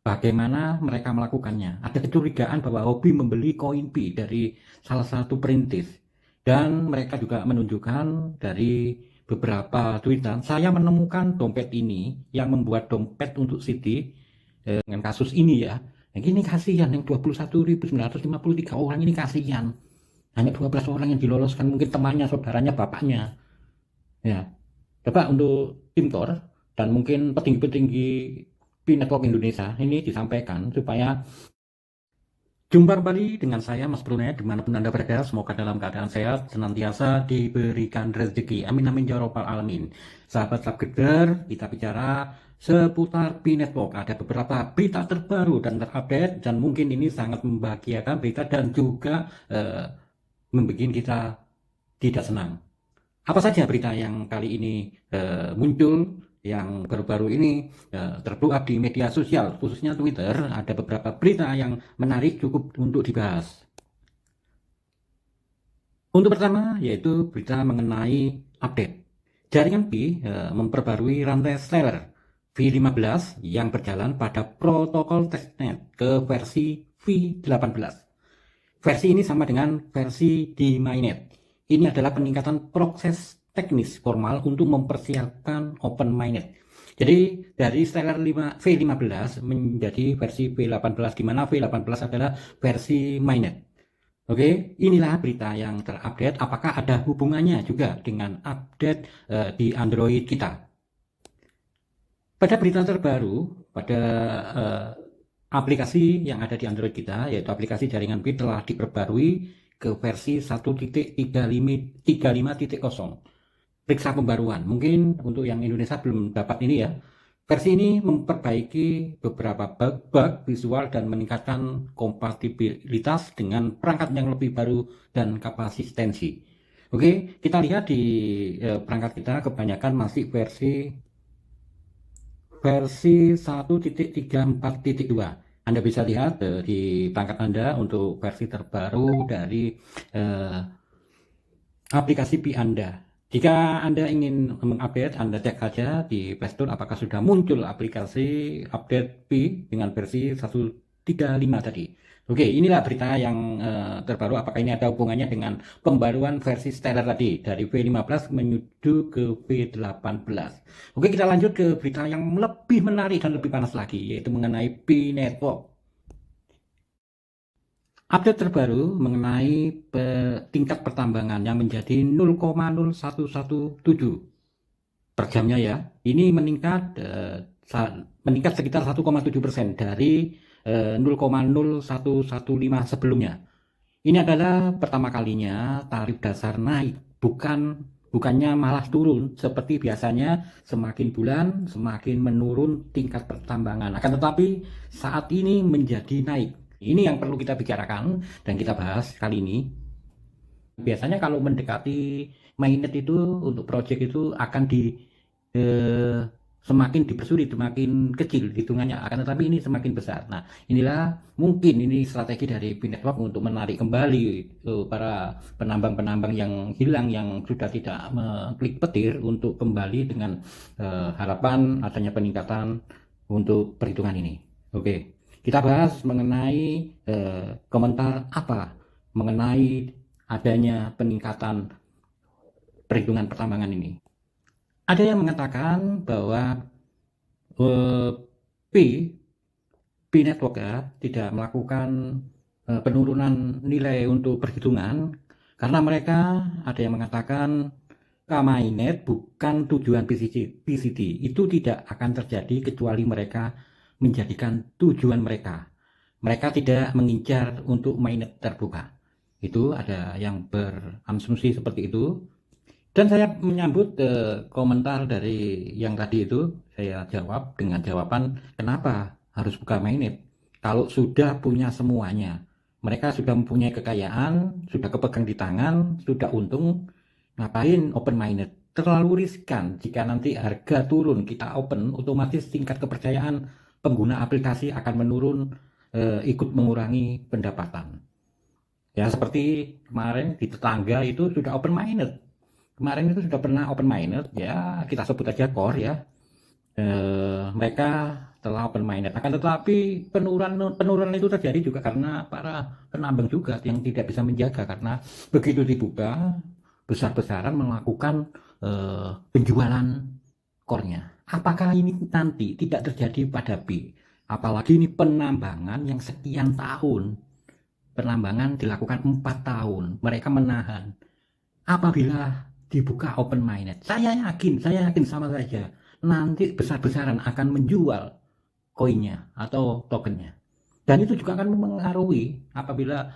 bagaimana mereka melakukannya. Ada kecurigaan bahwa hobi membeli koin P dari salah satu perintis. Dan mereka juga menunjukkan dari beberapa tweetan, saya menemukan dompet ini yang membuat dompet untuk Siti dengan kasus ini ya. Yang ini kasihan, yang 21.953 orang ini kasihan. Hanya 12 orang yang diloloskan, mungkin temannya, saudaranya, bapaknya. Ya, coba untuk tim Tor dan mungkin petinggi-petinggi P-Network Indonesia ini disampaikan supaya jumpa kembali dengan saya Mas Brunei dimanapun Anda berada. Semoga dalam keadaan sehat, senantiasa diberikan rezeki. Amin amin ya robbal alamin. Sahabat Subgeder, kita bicara seputar P-Network. Ada beberapa berita terbaru dan terupdate, dan mungkin ini sangat membahagiakan berita dan juga membuat kita tidak senang. Apa saja berita yang kali ini muncul, yang baru-baru ini terblow up di media sosial, khususnya Twitter? Ada beberapa berita yang menarik cukup untuk dibahas. Untuk pertama, yaitu berita mengenai update. Jaringan Pi memperbarui rantai Stellar V15 yang berjalan pada protokol testnet ke versi V18. Versi ini sama dengan versi di mainnet. Ini adalah peningkatan proses teknis formal untuk mempersiapkan open mainnet. Jadi dari Stellar V15 menjadi versi V18, di mana V18 adalah versi mainnet. Oke, inilah berita yang terupdate. Apakah ada hubungannya juga dengan update di Android kita? Pada berita terbaru, pada aplikasi yang ada di Android kita, yaitu aplikasi jaringan Pi, telah diperbarui ke versi 1.35.0. Periksa pembaruan. Mungkin untuk yang Indonesia belum dapat ini ya. Versi ini memperbaiki beberapa bug visual dan meningkatkan kompatibilitas dengan perangkat yang lebih baru dan kapasistensi. Oke, kita lihat di perangkat kita kebanyakan masih versi 1.34.2. Anda bisa lihat di perangkat Anda untuk versi terbaru dari aplikasi Pi Anda. Jika Anda ingin mengupdate, Anda cek saja di Play Store apakah sudah muncul aplikasi update Pi dengan versi 1.35 tadi. Oke, inilah berita yang terbaru. Apakah ini ada hubungannya dengan pembaruan versi Stellar tadi dari V15 menuju ke V18? Oke, kita lanjut ke berita yang lebih menarik dan lebih panas lagi, yaitu mengenai P-Network. Update terbaru mengenai tingkat pertambangan yang menjadi 0,0117 per jamnya ya. Ini meningkat sekitar 1,7% dari 0,0115 sebelumnya. Ini adalah pertama kalinya tarif dasar naik, bukannya malah turun seperti biasanya. Semakin bulan semakin menurun tingkat pertambangan, akan tetapi saat ini menjadi naik. Ini yang perlu kita bicarakan dan kita bahas kali ini. Biasanya kalau mendekati mainnet itu untuk project itu akan semakin dipersulit, semakin kecil hitungannya, akan tetapi ini semakin besar. Nah, inilah mungkin ini strategi dari P-Network untuk menarik kembali para penambang-penambang yang hilang, yang sudah tidak mengklik petir, untuk kembali dengan harapan adanya peningkatan untuk perhitungan ini. Oke, kita bahas mengenai komentar apa mengenai adanya peningkatan perhitungan pertambangan ini. Ada yang mengatakan bahwa P-Network ya, tidak melakukan penurunan nilai untuk perhitungan karena mereka, ada yang mengatakan mainnet bukan tujuan PCT. Itu tidak akan terjadi kecuali mereka menjadikan tujuan mereka. Mereka tidak mengincar untuk mainnet terbuka. Itu ada yang berasumsi seperti itu. Dan saya menyambut komentar dari yang tadi itu, saya jawab dengan jawaban, kenapa harus buka mainnet kalau sudah punya semuanya. Mereka sudah mempunyai kekayaan, sudah kepegang di tangan, sudah untung, ngapain open mainnet? Terlalu riskan. Jika nanti harga turun, kita open, otomatis tingkat kepercayaan pengguna aplikasi akan menurun, ikut mengurangi pendapatan. Ya, seperti kemarin di tetangga itu sudah open mainnet. Kemarin itu sudah pernah open mainnet, ya kita sebut aja Core ya. Mereka setelah open minded. Akan tetapi penurunan itu terjadi juga karena para penambang juga yang tidak bisa menjaga, karena begitu dibuka besar-besaran melakukan penjualan core-nya. Apakah ini nanti tidak terjadi pada B? Apalagi ini penambangan yang sekian tahun. Penambangan dilakukan 4 tahun. Mereka menahan. Apabila dibuka open minded, saya yakin sama saja nanti besar-besaran akan menjual koinnya atau tokennya. Dan itu juga akan mempengaruhi apabila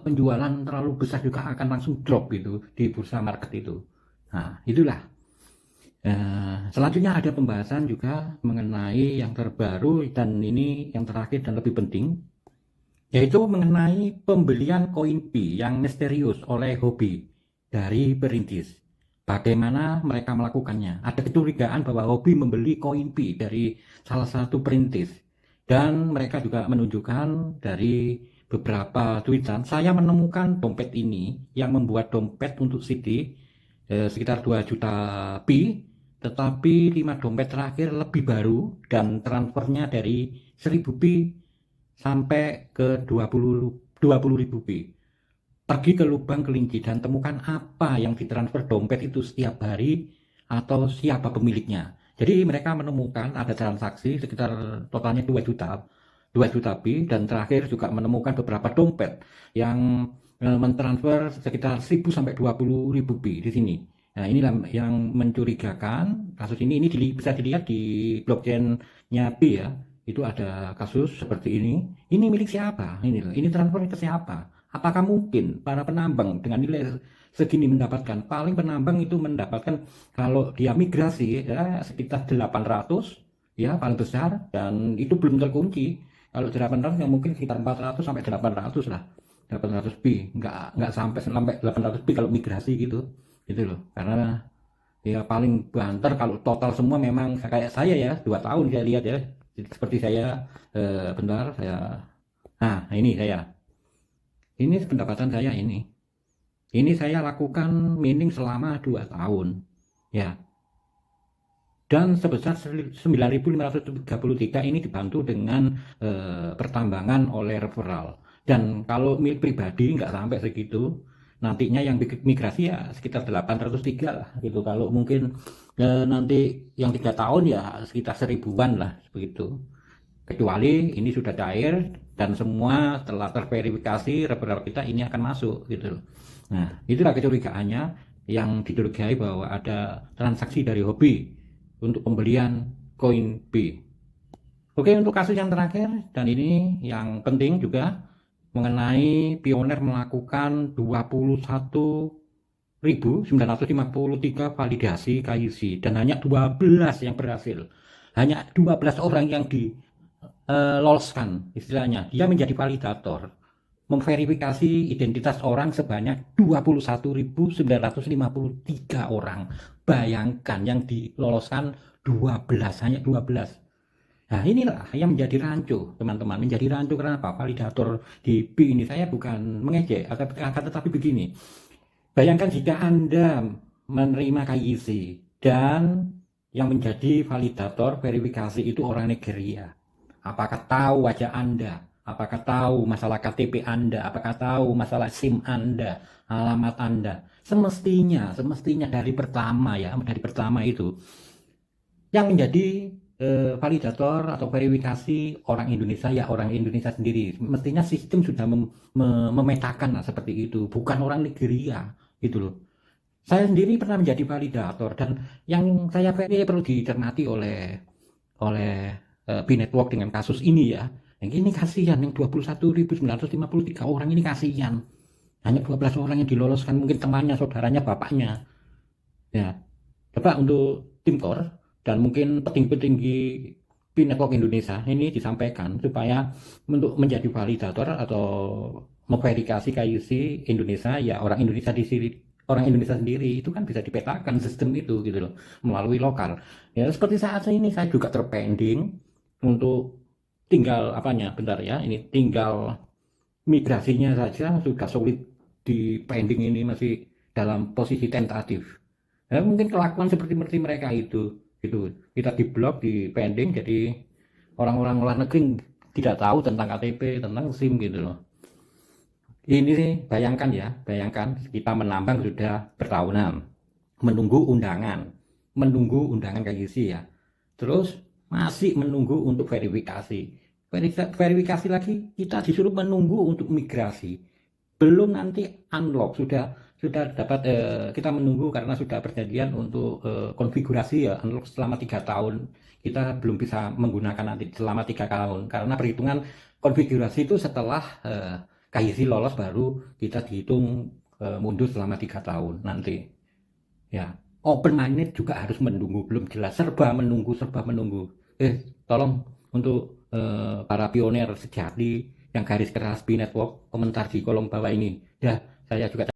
penjualan terlalu besar juga akan langsung drop gitu di bursa market itu. Nah, itulah. Selanjutnya ada pembahasan juga mengenai yang terbaru dan ini yang terakhir dan lebih penting, yaitu mengenai pembelian koin P yang misterius oleh hobi dari perintis. Bagaimana mereka melakukannya? Ada kecurigaan bahwa hobi membeli koin P dari salah satu perintis. Dan mereka juga menunjukkan dari beberapa tweetan, saya menemukan dompet ini yang membuat dompet untuk Citi sekitar 2 juta P, tetapi 5 dompet terakhir lebih baru dan transfernya dari 1000 P sampai ke 20.000 P. Pergi ke lubang kelinci dan temukan apa yang ditransfer dompet itu setiap hari atau siapa pemiliknya. Jadi mereka menemukan ada transaksi sekitar totalnya 2 juta P, dan terakhir juga menemukan beberapa dompet yang mentransfer sekitar 1000 sampai 20.000 P di sini. Nah, inilah yang mencurigakan kasus ini bisa dilihat di blockchain-nya P ya. Itu ada kasus seperti ini. Ini milik siapa? Ini transfer ke siapa? Apakah mungkin para penambang dengan nilai segini mendapatkan? Paling penambang itu mendapatkan kalau dia migrasi ya sekitar 800 ya paling besar, dan itu belum terkunci. Kalau 800 yang mungkin sekitar 400 sampai 800 lah. 800 B, nggak sampai 800 B kalau migrasi gitu loh. Karena ya paling banter kalau total semua memang kayak saya ya 2 tahun saya lihat ya, seperti saya bentar saya, nah ini pendapatan saya ini saya lakukan mining selama 2 tahun ya, dan sebesar 9.533 ini dibantu dengan pertambangan oleh referral. Dan kalau milik pribadi nggak sampai segitu, nantinya yang migrasi ya sekitar 803 lah gitu. Kalau mungkin nanti yang 3 tahun ya sekitar 1000-an lah begitu. Kecuali ini sudah cair dan semua telah terverifikasi, referral kita ini akan masuk gitu. Nah, itulah kecurigaannya yang dicurigai bahwa ada transaksi dari hobi untuk pembelian koin B. Oke, untuk kasus yang terakhir dan ini yang penting juga mengenai Pioneer melakukan 21.953 validasi KYC dan hanya 12 yang berhasil. Hanya 12 orang yang diloloskan, istilahnya dia menjadi validator, memverifikasi identitas orang sebanyak 21.953 orang. Bayangkan yang diloloskan 12, hanya 12. Nah, inilah yang menjadi rancu, teman-teman. Menjadi rancu kenapa? Validator di B ini, saya bukan mengejek, akan tetapi begini. Bayangkan jika Anda menerima KYC dan yang menjadi validator verifikasi itu orang Nigeria. Apakah tahu wajah Anda? Apakah tahu masalah KTP Anda? Apakah tahu masalah SIM Anda? Alamat Anda? Semestinya dari pertama itu yang menjadi validator atau verifikasi orang Indonesia ya orang Indonesia sendiri. Mestinya sistem sudah memetakan seperti itu, bukan orang Nigeria gitu loh. Saya sendiri pernah menjadi validator dan yang saya perlu dicermati oleh B-Network dengan kasus ini ya. Yang ini kasihan, yang 21.953 orang ini kasihan. Hanya 12 orang yang diloloskan, mungkin temannya, saudaranya, bapaknya. Ya, coba untuk tim core dan mungkin petinggi B-Network Indonesia ini disampaikan supaya untuk menjadi validator atau memverifikasi KYC Indonesia ya orang Indonesia sendiri itu kan bisa dipetakan sistem itu gitu loh melalui lokal. Ya seperti saat ini saya juga terpending untuk tinggal tinggal migrasinya saja sudah sulit, di pending ini masih dalam posisi tentatif. Ya, mungkin kelakuan seperti mereka itu gitu, kita di blok, di pending, jadi orang-orang luar negeri tidak tahu tentang KTP, tentang SIM gitu loh. Ini sih bayangkan ya, bayangkan kita menambang sudah bertahunan, menunggu undangan kayak gitu ya. Terus masih menunggu untuk verifikasi. Verifikasi lagi kita disuruh menunggu untuk migrasi. Belum nanti unlock sudah dapat kita menunggu karena sudah perjanjian untuk konfigurasi ya unlock selama 3 tahun. Kita belum bisa menggunakan nanti selama 3 tahun karena perhitungan konfigurasi itu setelah KYC lolos baru kita dihitung mundur selama 3 tahun nanti. Ya, open minded juga harus menunggu, belum jelas, serba menunggu. Tolong untuk para pionir sejati yang garis keras B Network komentar di kolom bawah ini. Ya, saya juga